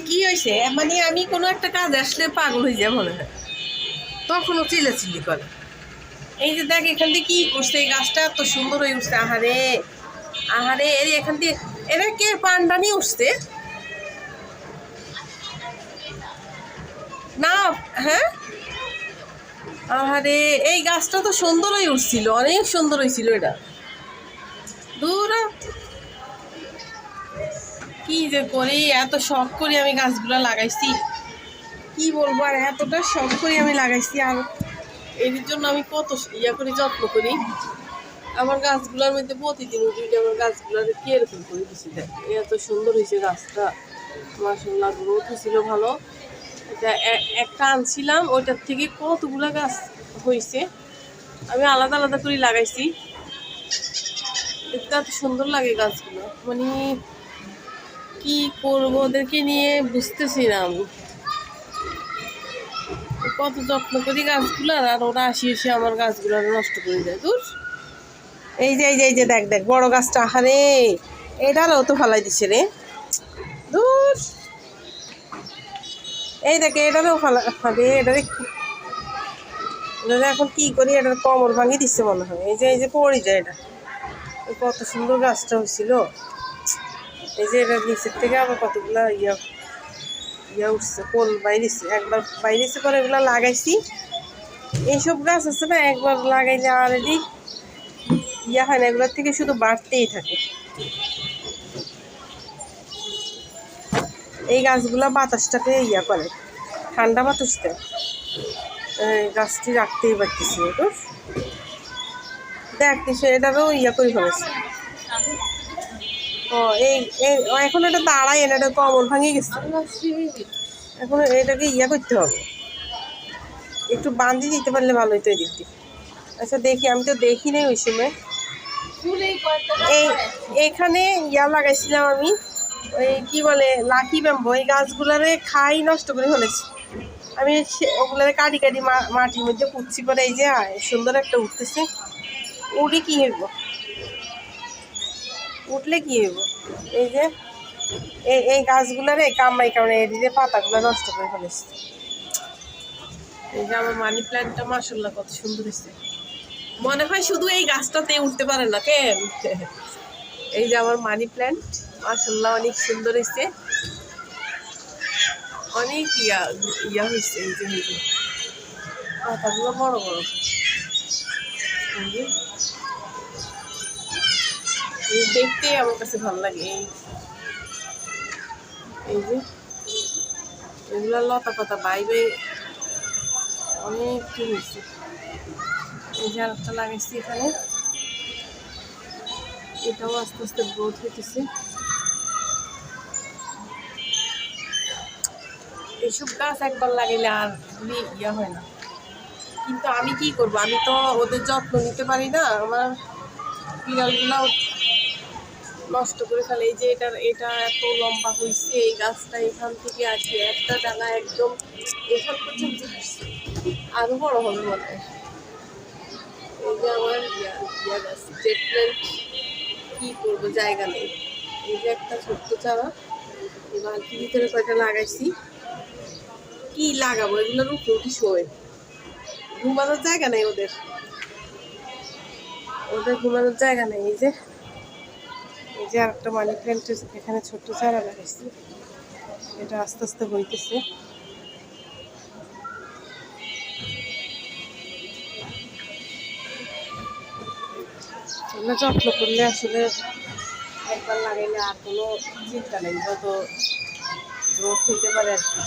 কি হয়েছে মানে আমি কোনো একটা কাজ আসলে পাগল হয়ে যায় মনে হয়, তখনও চিল্লাচিল্লি করে। এই যে দেখ এখান দিয়ে কি করছে, এই গাছটা এত সুন্দর হয়ে উঠছে। আহারে আহারে, এর এখান দিয়ে এরা কে পান্ডা নিয়ে উঠছে না? হ্যাঁ, আহারে এই গাছটা তো সুন্দর হয়ে উঠছিল, অনেক সুন্দর হয়েছিল এটা। দূর, কি যে করি, এত শখ করি আমি গাছগুলো লাগাইছি, কি বলবো। আর এতটা শখ করি আমি লাগাইছি, আর এর জন্য আমি কত করি, যত্ন করি আমার গাছগুলোর মধ্যে। প্রতিদিন উঠে আমার গাছগুলোর কি এরকম করে দিছি, দেখ এত সুন্দর হয়েছে গাছটা, মাশাআল্লাহ গ্রোথ হয়েছিল ভালো। এটা একটা আনছিলাম, ওইটার থেকে কতগুলা গাছ হয়েছে, আমি আলাদা আলাদা করে লাগাইছি। দেখতে এত সুন্দর লাগে গাছগুলো, মানে কি করবো ওদেরকে নিয়ে বুঝতেছি না আমি, কত যত্ন করি গাছগুলার, আর ওরা এসে আমার গাছগুলো নষ্ট করে দেয়। দূর, এই যে এই যে এই যে দেখ দেখ বড় গাছটা, আহারে এটারও তো ফালাই দিছে রে। দূর, এই দেখে এটারও ফালাবে, এটারে এখন কি করি, এটার কমর ভাঙি দিচ্ছে মনে হয়। এই যে পড়ে যায় এটা, কত সুন্দর গাছটা হয়েছিল। এই যে এটার নিচের থেকে আবার কতগুলা ইয়া উঠছে, কোল বাইরেছে, একবার বাইরেছে পরে এগুলা লাগাইছি। এইসব গাছ আছে না, একবার লাগাইলে অলরেডি ইয়া হয় না, এগুলোর থেকে শুধু বাড়তেই থাকে। এই গাছগুলা বাতাসটাকে ইয়া করে, ঠান্ডা বাতাস দেয়, গাছটি রাখতেই পারতেছি। দেখ কিছু এটারও ইয়া করে ফেলেছে। ও এই এখন এটা দাঁড়ায় না, এটা কমর ভাঙে গেছে, এখন এটাকে ইয়া করতে হবে, একটু বাঁধি দিতে পারলে ভালো হইতো এই দিকটি। আচ্ছা দেখি, আমি তো দেখি নাই ওই সময়। এখানে ইয়া লাগাইছিলাম আমি, ওই কি বলে লাকি ব্যাম্বো, এই গাছগুলারে খাই নষ্ট করে ফেলেছি আমি। ওগুলারে কাটি কাটি মাটির মধ্যে পুঁতছি, পরে এই যে সুন্দর একটা উঠতেছে। উঠে কি হইব, উঠলে কি হইব, এই যে এই গাছগুলারে কামড়াই কামড়াই এদিকে পাতাগুলো নষ্ট করে ফেলেছি। এই যে আমার মানি প্ল্যান্টটা মাশাআল্লাহ কত সুন্দর হয়েছে, মনে হয় শুধু এই গাছটাতে উঠতে পারে না কেন। এই যে আমার মানি প্ল্যান্ট মাশাআল্লাহ অনেক সুন্দর হয়েছে, অনেক ইয়া হয়েছে। এই যে পাতাগুলো বড় বড়, দেখতে আমার কাছে ভালো লাগে। এই যে এগুলো লতা পাতা বাইরে অনেক কি হয়েছে। এই যে আরেকটা লাগাইছি এখানে, এটাও আস্তে আস্তে গ্রোথ হইতেছে। এইসব গাছ একবার লাগাইলে আর ইয়া হয় না, কিন্তু আমি কি করব, আমি তো ওদের যত্ন নিতে পারি না, আমার বিড়ালগুলাও নষ্ট করে ফেলে। এই যে এটা এত লম্বা হয়েছে, এই গাছটা এখান থেকে আসবে একটা ডানা একদম এখান পর্যন্ত আসছে, আরো বড় হবে মনে হয়। এই যে আমার ইয়া গাছ জেট প্ল্যান্ট, কি করবো জায়গা নেই। এই যে একটা ছোট্ট চারা, এবার কি ভিতরে কয়টা লাগাইছি, কি লাগাবো, এগুলোর উপরে উঠে শোয়, ঘুমানোর জায়গা নেই ওদের, ঘুমানোর জায়গা নেই। এই যে আর একটা মানি প্ল্যান্ট এখানে ছোট্ট চারা লাগাইছি, এটা আস্তে আস্তে হইতেছে। এগুলো যত্ন করলে আসলে একবার লাগাইলে আর কোনো চিন্তা নেই, যত গ্রোথ হইতে পারে আর কি।